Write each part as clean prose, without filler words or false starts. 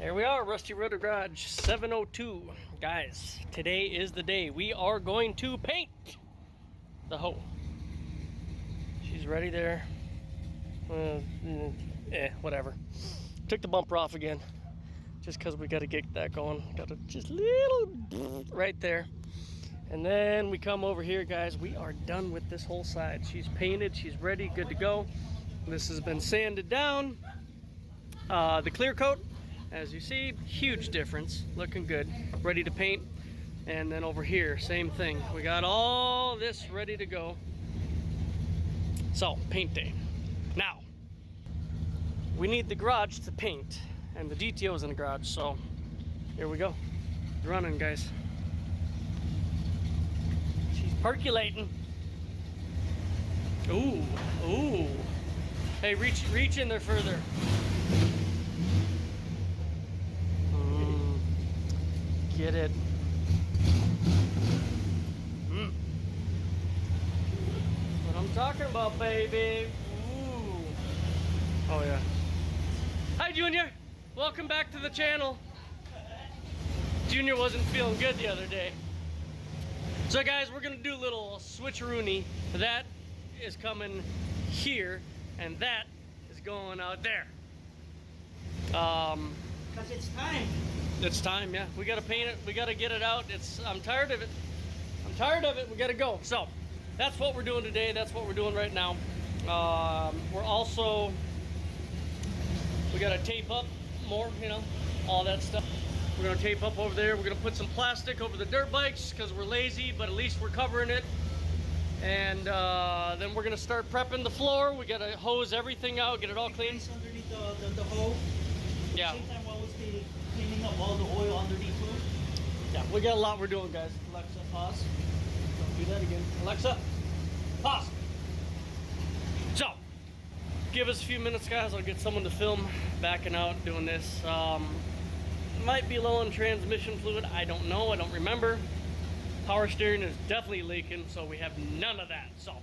Here we are, Rusty Rotor Garage 702. Guys, today is the day. We are going to paint the hoe. She's ready there. Whatever. Took the bumper off again, just because we got to get that going. Got to just little right there. And then we come over here, guys. We are done with this whole side. She's painted, she's ready, good to go. This has been sanded down. The clear coat, as you see, huge difference, looking good, ready to paint. And then over here, same thing. We got all this ready to go. So, paint day. Now, we need the garage to paint, and the GTO is in the garage, so here we go. Running, guys. She's percolating. Ooh, ooh. Hey, reach in there further. Get it. What I'm talking about, baby. Ooh. Oh yeah. Hi, Junior. Welcome back to the channel. Junior wasn't feeling good the other day. So guys, we're gonna do a little switcheroony. That is coming here, and that is going out there. Because it's time. It's time, yeah. We gotta paint it. We gotta get it out. I'm tired of it. I'm tired of it. We gotta go. So that's what we're doing today. That's what we're doing right now. We're also, we gotta tape up more, you know, all that stuff. We're gonna tape up over there. We're gonna put some plastic over the dirt bikes because we're lazy, but at least we're covering it. And then we're gonna start prepping the floor. We gotta hose everything out, get it all clean. Underneath the hoe. Yeah. At the same time, while we're cleaning up all the oil underneath too. Yeah, we got a lot we're doing, guys. Alexa, pause. Don't do that again. Alexa, pause. So, give us a few minutes, guys. I'll get someone to film backing out doing this. Might be low on transmission fluid. I don't know. I don't remember. Power steering is definitely leaking, so we have none of that. So,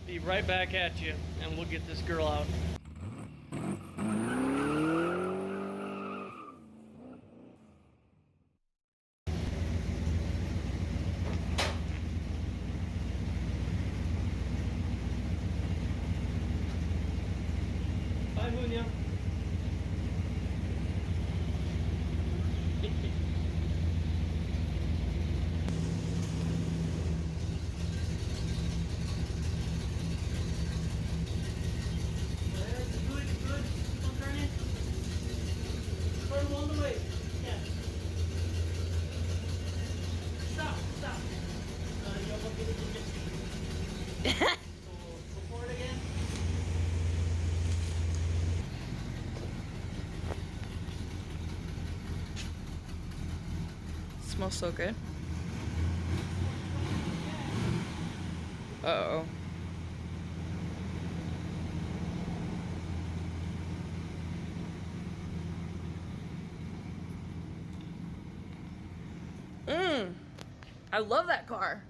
be right back at you, and we'll get this girl out. Bye, Munya. Smells so good. Uh-oh. I love that car.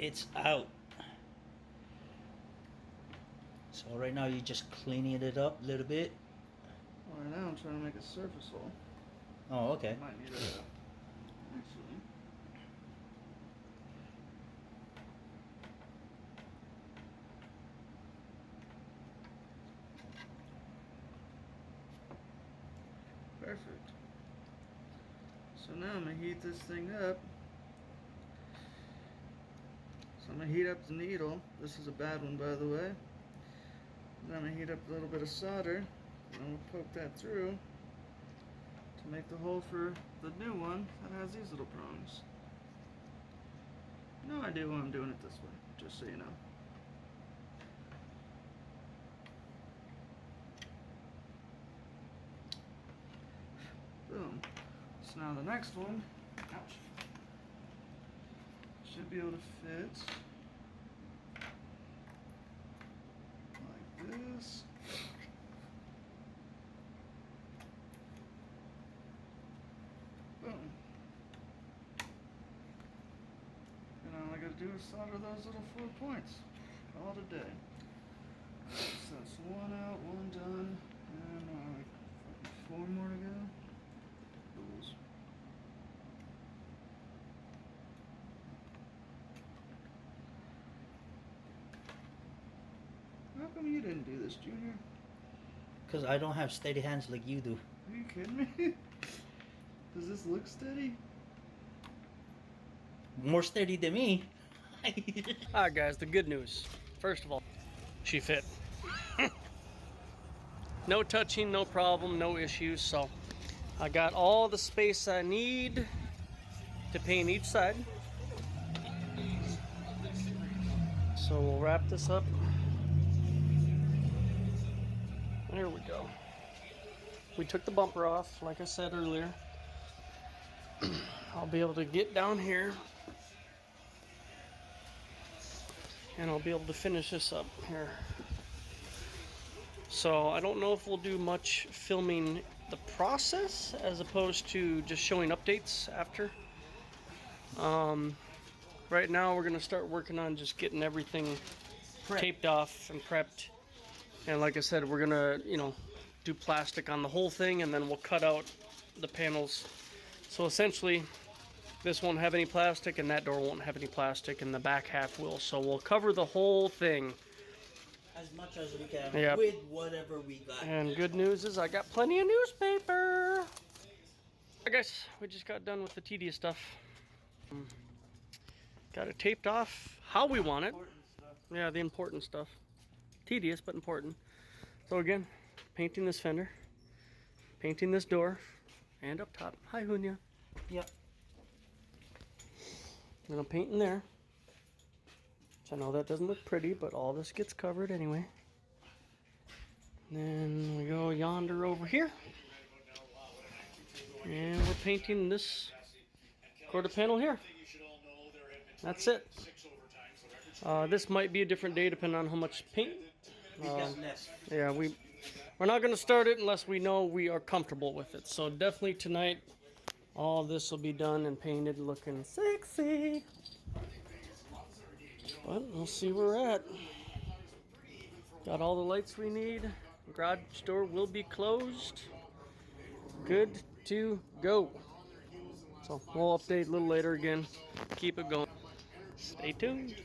it's out. So right now you're just cleaning it up a little bit. Right now I'm trying to make a surface hole. Oh, okay. Might need a actually. Perfect. So now I'm gonna heat this thing up. So I'm gonna heat up the needle. This is a bad one, by the way. Then I'm gonna heat up a little bit of solder, and I'm gonna poke that through to make the hole for the new one that has these little prongs. No idea why I'm doing it this way, just so you know. Boom. So now the next one, ouch, should be able to fit like this. Boom. And all I gotta do is solder those little 4 points. Call it a day. So that's one out, one done, and like 4 more to go. Rules. How come you didn't do this, Junior? Because I don't have steady hands like you do. Are you kidding me? Does this look steady? More steady than me. Alright guys, the good news. First of all, she fit. No touching, no problem, no issues. So I got all the space I need to paint each side. So we'll wrap this up. There we go. We took the bumper off, like I said earlier. I'll be able to get down here and I'll be able to finish this up here. So I don't know if we'll do much filming the process as opposed to just showing updates after. Right now we're gonna start working on just getting everything taped off and prepped. And like I said, we're gonna, do plastic on the whole thing, and then we'll cut out the panels. So essentially, this won't have any plastic, and that door won't have any plastic, and the back half will. So we'll cover the whole thing. As much as we can, Yep. with whatever we got. And good news is I got plenty of newspaper. I guess we just got done with the tedious stuff. Got it taped off how we want it. Yeah, the important stuff. Tedious, but important. So again, painting this fender, painting this door, and up top. Hi, Hunya. Yep. Then I'm painting there. So I know that doesn't look pretty, but all this gets covered anyway. And then we go yonder over here. And we're painting this quarter panel here. That's it. This might be a different day depending on how much paint. Yeah, we're not going to start it unless we know we are comfortable with it. So definitely tonight, all this will be done and painted, looking sexy. But we'll see where we're at. Got all the lights we need. Garage door will be closed. Good to go. So we'll update a little later again. Keep it going. Stay tuned.